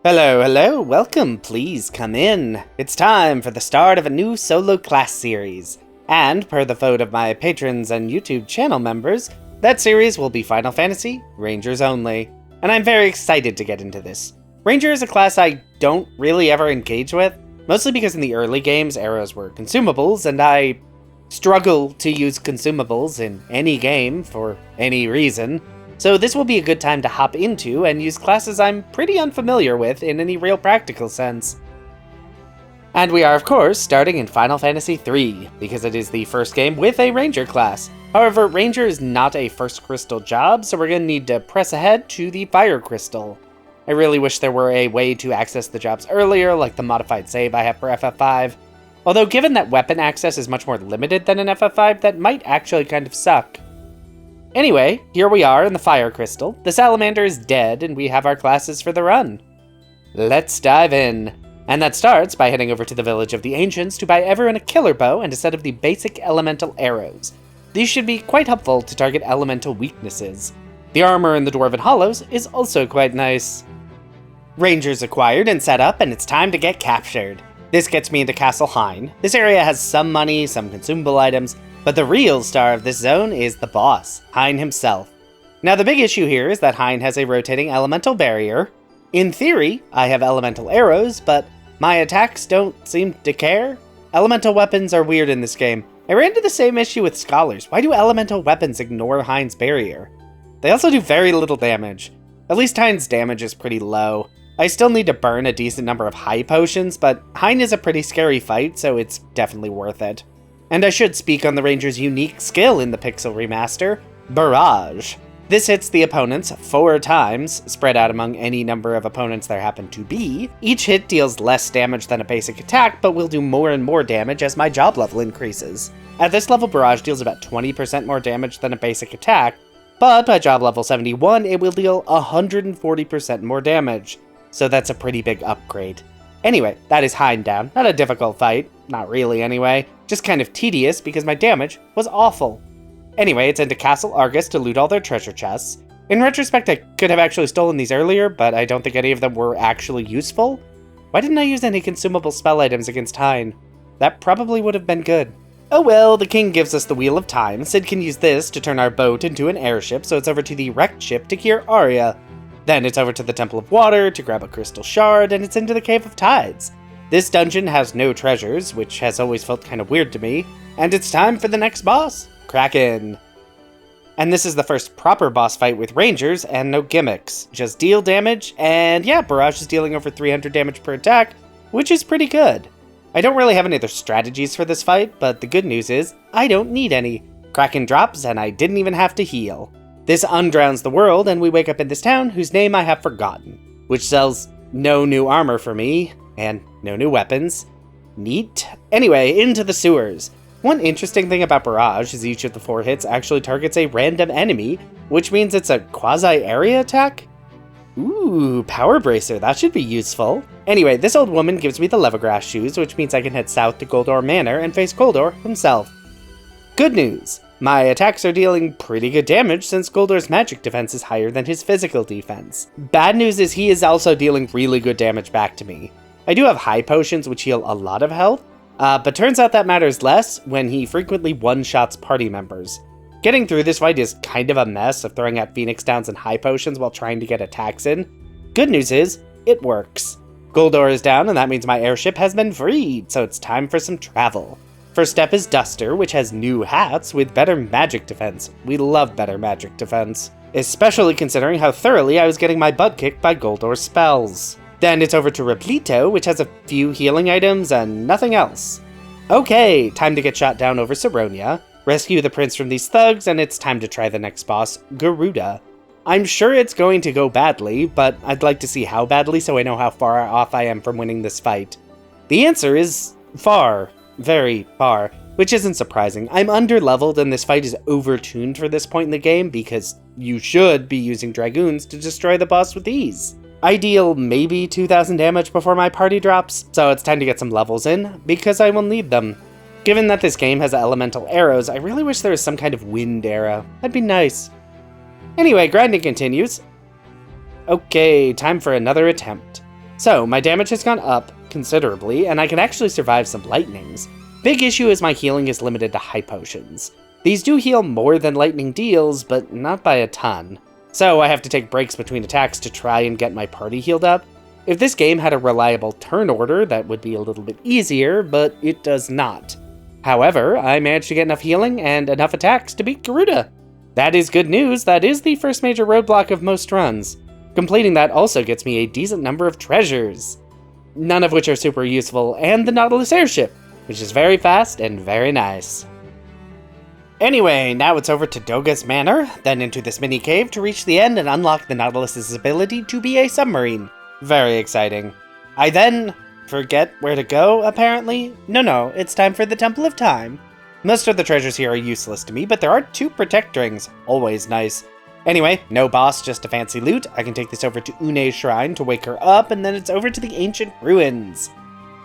Hello, welcome, please come in. It's time for the start of a new solo class series. And per the vote of my patrons and YouTube channel members, that series will be Final Fantasy Rangers only. And I'm very excited to get into this. Ranger is a class I don't really ever engage with, mostly because in the early games, arrows were consumables, and I struggle to use consumables in any game for any reason. So this will be a good time to hop into and use classes I'm pretty unfamiliar with in any real practical sense. And we are, of course, starting in Final Fantasy III, because it is the first game with a Ranger class. However, Ranger is not a first crystal job, so we're going to need to press ahead to the Fire Crystal. I really wish there were a way to access the jobs earlier, like the modified save I have for FF5. Although given that weapon access is much more limited than in FF5, that might actually kind of suck. Anyway, here we are in the Fire Crystal. The salamander is dead, and we have our classes for the run. Let's dive in. And that starts by heading over to the Village of the Ancients to buy everyone a killer bow and a set of the basic elemental arrows. These should be quite helpful to target elemental weaknesses. The armor in the Dwarven Hollows is also quite nice. Rangers acquired and set up, and it's time to get captured. This gets me into Castle Hein. This area has some money, some consumable items, but the real star of this zone is the boss, Hein himself. Now the big issue here is that Hein has a rotating elemental barrier. In theory, I have elemental arrows, but my attacks don't seem to care. Elemental weapons are weird in this game. I ran into the same issue with scholars. Why do elemental weapons ignore Hein's barrier? They also do very little damage. At least Hein's damage is pretty low. I still need to burn a decent number of high potions, but Hein is a pretty scary fight, so it's definitely worth it. And I should speak on the Ranger's unique skill in the Pixel Remaster, Barrage. This hits the opponents 4 times, spread out among any number of opponents there happen to be. Each hit deals less damage than a basic attack, but will do more and more damage as my job level increases. At this level, Barrage deals about 20% more damage than a basic attack, but by job level 71, it will deal 140% more damage, so that's a pretty big upgrade. Anyway, that is Hein down. Not a difficult fight. Not really, anyway. Just kind of tedious because my damage was awful. Anyway, it's into Castle Argus to loot all their treasure chests. In retrospect, I could have actually stolen these earlier, but I don't think any of them were actually useful. Why didn't I use any consumable spell items against Hein? That probably would have been good. Oh well, the king gives us the Wheel of Time. Sid can use this to turn our boat into an airship, so it's over to the wrecked ship to cure Arya. Then it's over to the Temple of Water to grab a crystal shard, and it's into the Cave of Tides. This dungeon has no treasures, which has always felt kind of weird to me, and it's time for the next boss, Kraken. And this is the first proper boss fight with Rangers, and no gimmicks. Just deal damage, and yeah, Barrage is dealing over 300 damage per attack, which is pretty good. I don't really have any other strategies for this fight, but the good news is, I don't need any. Kraken drops, and I didn't even have to heal. This undrowns the world, and we wake up in this town whose name I have forgotten, which sells no new armor for me, and no new weapons. Neat. Anyway, into the sewers. One interesting thing about Barrage is each of the 4 hits actually targets a random enemy, which means it's a quasi-area attack? Ooh, Power Bracer, that should be useful. Anyway, this old woman gives me the Leathergrass shoes, which means I can head south to Goldor Manor and face Goldor himself. Good news. My attacks are dealing pretty good damage since Goldor's magic defense is higher than his physical defense. Bad news is he is also dealing really good damage back to me. I do have high potions which heal a lot of health, but turns out that matters less when he frequently one-shots party members. Getting through this fight is kind of a mess of throwing out Phoenix Downs and high potions while trying to get attacks in. Good news is, it works. Goldor is down and that means my airship has been freed, so it's time for some travel. First step is Duster, which has new hats with better magic defense. We love better magic defense, especially considering how thoroughly I was getting my butt kicked by Goldor's spells. Then it's over to Repleto, which has a few healing items and nothing else. Okay, time to get shot down over Saronia, rescue the prince from these thugs, and it's time to try the next boss, Garuda. I'm sure it's going to go badly, but I'd like to see how badly so I know how far off I am from winning this fight. The answer is far. Very far, which isn't surprising. I'm underleveled and this fight is overtuned for this point in the game because you should be using Dragoons to destroy the boss with ease. I deal maybe 2,000 damage before my party drops, so it's time to get some levels in, because I will need them. Given that this game has elemental arrows, I really wish there was some kind of wind arrow. That'd be nice. Anyway, grinding continues. Okay, time for another attempt. So, my damage has gone up considerably, and I can actually survive some lightnings. Big issue is my healing is limited to high potions. These do heal more than lightning deals, but not by a ton. So I have to take breaks between attacks to try and get my party healed up. If this game had a reliable turn order, that would be a little bit easier, but it does not. However, I managed to get enough healing and enough attacks to beat Garuda. That is good news. That is the first major roadblock of most runs. Completing that also gets me a decent number of treasures, none of which are super useful, and the Nautilus airship, which is very fast and very nice. Anyway, now it's over to Doga's Manor, then into this mini cave to reach the end and unlock the Nautilus's ability to be a submarine. Very exciting. I then forget where to go, apparently. No, it's time for the Temple of Time. Most of the treasures here are useless to me, but there are 2 protect rings, always nice. Anyway, no boss, just a fancy loot. I can take this over to Unei's shrine to wake her up, and then it's over to the ancient ruins.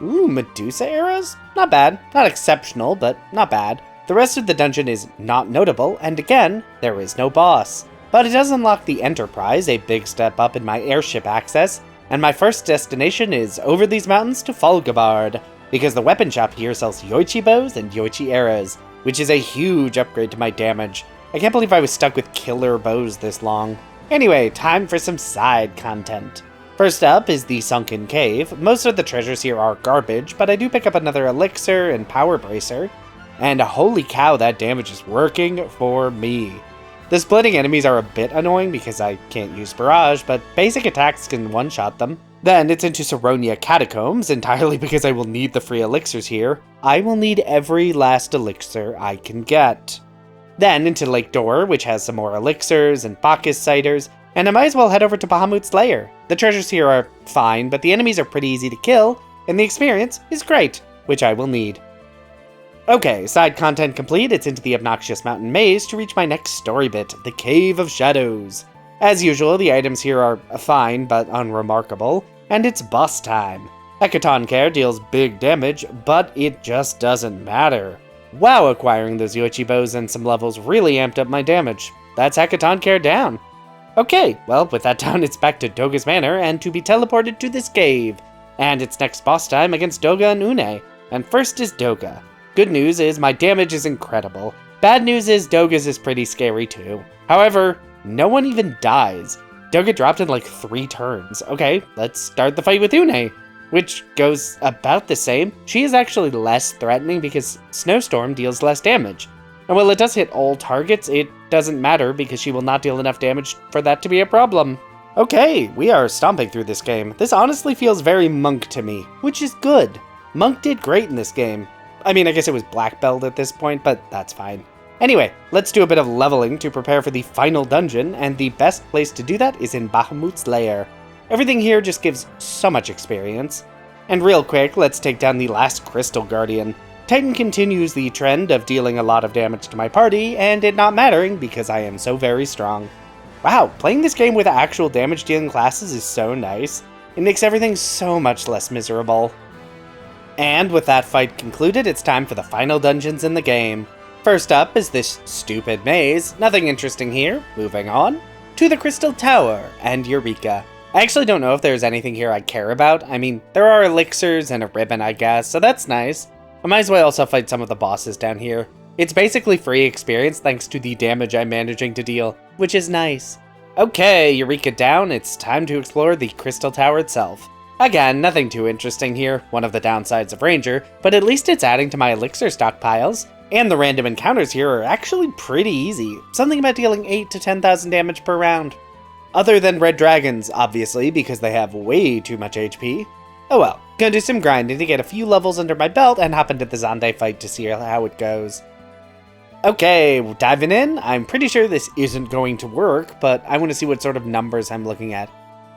Ooh, Medusa arrows? Not bad. Not exceptional, but not bad. The rest of the dungeon is not notable, and again, there is no boss. But it does unlock the Enterprise, a big step up in my airship access, and my first destination is over these mountains to Folgabard, because the weapon shop here sells Yoichi bows and Yoichi arrows, which is a huge upgrade to my damage. I can't believe I was stuck with killer bows this long. Anyway, time for some side content. First up is the Sunken Cave. Most of the treasures here are garbage, but I do pick up another elixir and power bracer. And holy cow, that damage is working for me. The splitting enemies are a bit annoying because I can't use barrage, but basic attacks can one-shot them. Then it's into Saronia Catacombs, entirely because I will need the free elixirs here. I will need every last elixir I can get. Then into Lake Dor, which has some more elixirs and Bacchus ciders, and I might as well head over to Bahamut's lair. The treasures here are fine, but the enemies are pretty easy to kill, and the experience is great, which I will need. Okay, side content complete, it's into the obnoxious mountain maze to reach my next story bit, the Cave of Shadows. As usual, the items here are fine but unremarkable, and it's boss time. Hecaton Care deals big damage, but it just doesn't matter. Wow, acquiring those Yoichi bows and some levels really amped up my damage. That's Hecaton Care down. Okay, well, with that down, it's back to Doga's Manor and to be teleported to this cave. And it's next boss time against Doga and Unei. And first is Doga. Good news is my damage is incredible. Bad news is Doga's is pretty scary too. However, no one even dies. Doga dropped in like 3 turns. Okay, let's start the fight with Unei, which goes about the same. She is actually less threatening because Snowstorm deals less damage. And while it does hit all targets, it doesn't matter because she will not deal enough damage for that to be a problem. Okay, we are stomping through this game. This honestly feels very Monk to me, which is good. Monk did great in this game. I mean, I guess it was Black Belt at this point, but that's fine. Anyway, let's do a bit of leveling to prepare for the final dungeon, and the best place to do that is in Bahamut's lair. Everything here just gives so much experience. And real quick, let's take down the last Crystal Guardian. Titan continues the trend of dealing a lot of damage to my party, and it not mattering because I am so very strong. Wow, playing this game with actual damage dealing classes is so nice. It makes everything so much less miserable. And with that fight concluded, it's time for the final dungeons in the game. First up is this stupid maze. Nothing interesting here. Moving on to the Crystal Tower and Eureka. I actually don't know if there's anything here I care about. I mean, there are elixirs and a ribbon, I guess, so that's nice. I might as well also fight some of the bosses down here. It's basically free experience thanks to the damage I'm managing to deal, which is nice. Okay, Eureka down, it's time to explore the Crystal Tower itself. Again, nothing too interesting here, one of the downsides of Ranger, but at least it's adding to my elixir stockpiles. And the random encounters here are actually pretty easy, something about dealing 8 to 10,000 damage per round. Other than red dragons, obviously, because they have way too much HP. Oh well, gonna do some grinding to get a few levels under my belt and hop into the Xande fight to see how it goes. Okay, diving in. I'm pretty sure this isn't going to work, but I want to see what sort of numbers I'm looking at.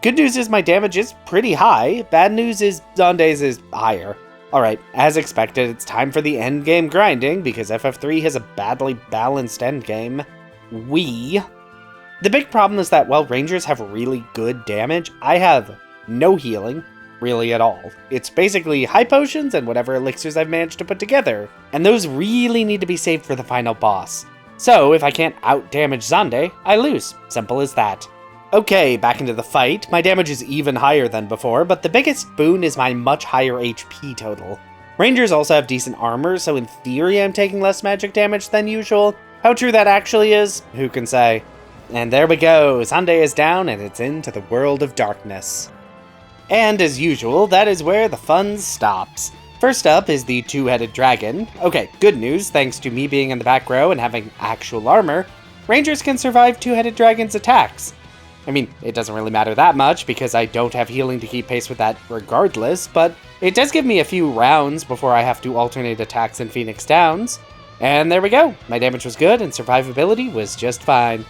Good news is my damage is pretty high. Bad news is Xande's is higher. Alright, as expected, it's time for the endgame grinding, because FF3 has a badly balanced endgame. The big problem is that while Rangers have really good damage, I have no healing, really at all. It's basically high potions and whatever elixirs I've managed to put together, and those really need to be saved for the final boss. So if I can't out-damage Xande, I lose. Simple as that. Okay, back into the fight. My damage is even higher than before, but the biggest boon is my much higher HP total. Rangers also have decent armor, so in theory I'm taking less magic damage than usual. How true that actually is, who can say? And there we go, Xande is down and it's into the world of darkness. And as usual, that is where the fun stops. First up is the two-headed dragon. Okay, good news, thanks to me being in the back row and having actual armor, Rangers can survive two-headed dragon's attacks. I mean, it doesn't really matter that much because I don't have healing to keep pace with that regardless, but it does give me a few rounds before I have to alternate attacks in Phoenix Downs. And there we go, my damage was good and survivability was just fine.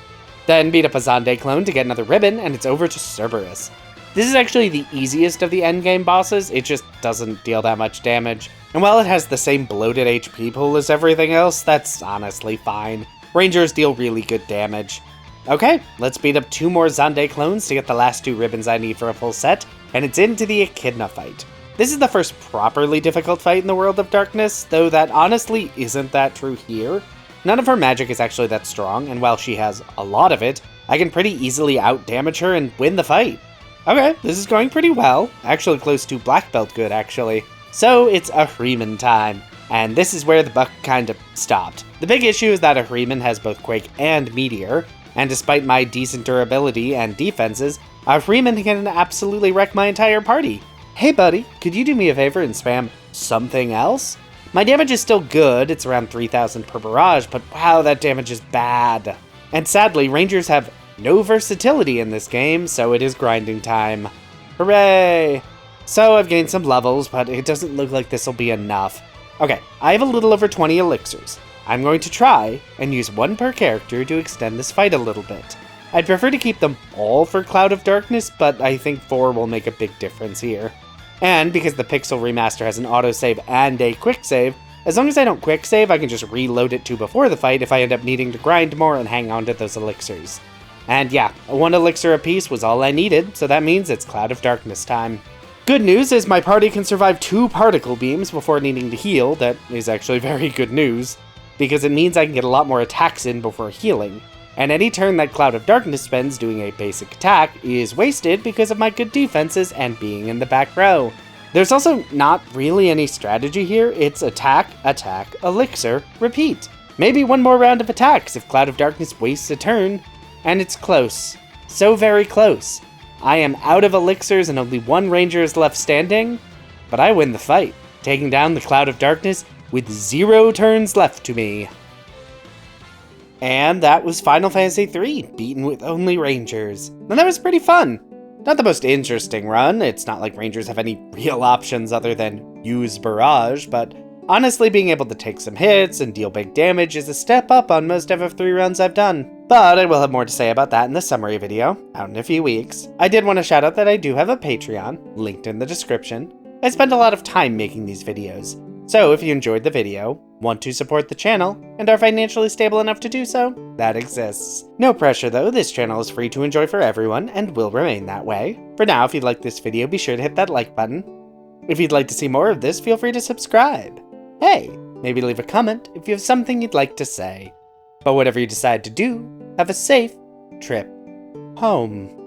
Then beat up a Xande clone to get another ribbon and it's over to Cerberus. This is actually the easiest of the endgame bosses, it just doesn't deal that much damage. And while it has the same bloated HP pool as everything else, that's honestly fine. Rangers deal really good damage. Okay, let's beat up 2 more Xande clones to get the last 2 ribbons I need for a full set, and it's into the Echidna fight. This is the first properly difficult fight in the World of Darkness, though that honestly isn't that true here. None of her magic is actually that strong, and while she has a lot of it, I can pretty easily out-damage her and win the fight. Okay, this is going pretty well, actually close to black belt good actually. So it's Ahriman time, and this is where the buck kind of stopped. The big issue is that Ahriman has both Quake and Meteor, and despite my decent durability and defenses, Ahriman can absolutely wreck my entire party. Hey buddy, could you do me a favor and spam something else? My damage is still good, it's around 3,000 per barrage, but wow, that damage is bad. And sadly, Rangers have no versatility in this game, so it is grinding time. Hooray! So I've gained some levels, but it doesn't look like this will be enough. Okay, I have a little over 20 elixirs. I'm going to try and use 1 per character to extend this fight a little bit. I'd prefer to keep them all for Cloud of Darkness, but I think 4 will make a big difference here. And because the Pixel Remaster has an autosave and a quick save, as long as I don't quick save, I can just reload it to before the fight if I end up needing to grind more and hang on to those elixirs. And yeah, 1 elixir apiece was all I needed, so that means it's Cloud of Darkness time. Good news is my party can survive 2 particle beams before needing to heal. That is actually very good news, because it means I can get a lot more attacks in before healing. And any turn that Cloud of Darkness spends doing a basic attack is wasted because of my good defenses and being in the back row. There's also not really any strategy here, it's attack, attack, elixir, repeat. Maybe 1 more round of attacks if Cloud of Darkness wastes a turn. And it's close. So very close. I am out of elixirs and only 1 ranger is left standing, but I win the fight, taking down the Cloud of Darkness with 0 turns left to me. And that was Final Fantasy III, beaten with only Rangers. And that was pretty fun. Not the most interesting run, it's not like Rangers have any real options other than use Barrage, but honestly being able to take some hits and deal big damage is a step up on most FF3 runs I've done. But I will have more to say about that in the summary video, out in a few weeks. I did want to shout out that I do have a Patreon, linked in the description. I spend a lot of time making these videos, so if you enjoyed the video, want to support the channel, and are financially stable enough to do so, that exists. No pressure though, this channel is free to enjoy for everyone, and will remain that way. For now, if you'd like this video, be sure to hit that like button. If you'd like to see more of this, feel free to subscribe. Hey, maybe leave a comment if you have something you'd like to say. But whatever you decide to do, have a safe trip home.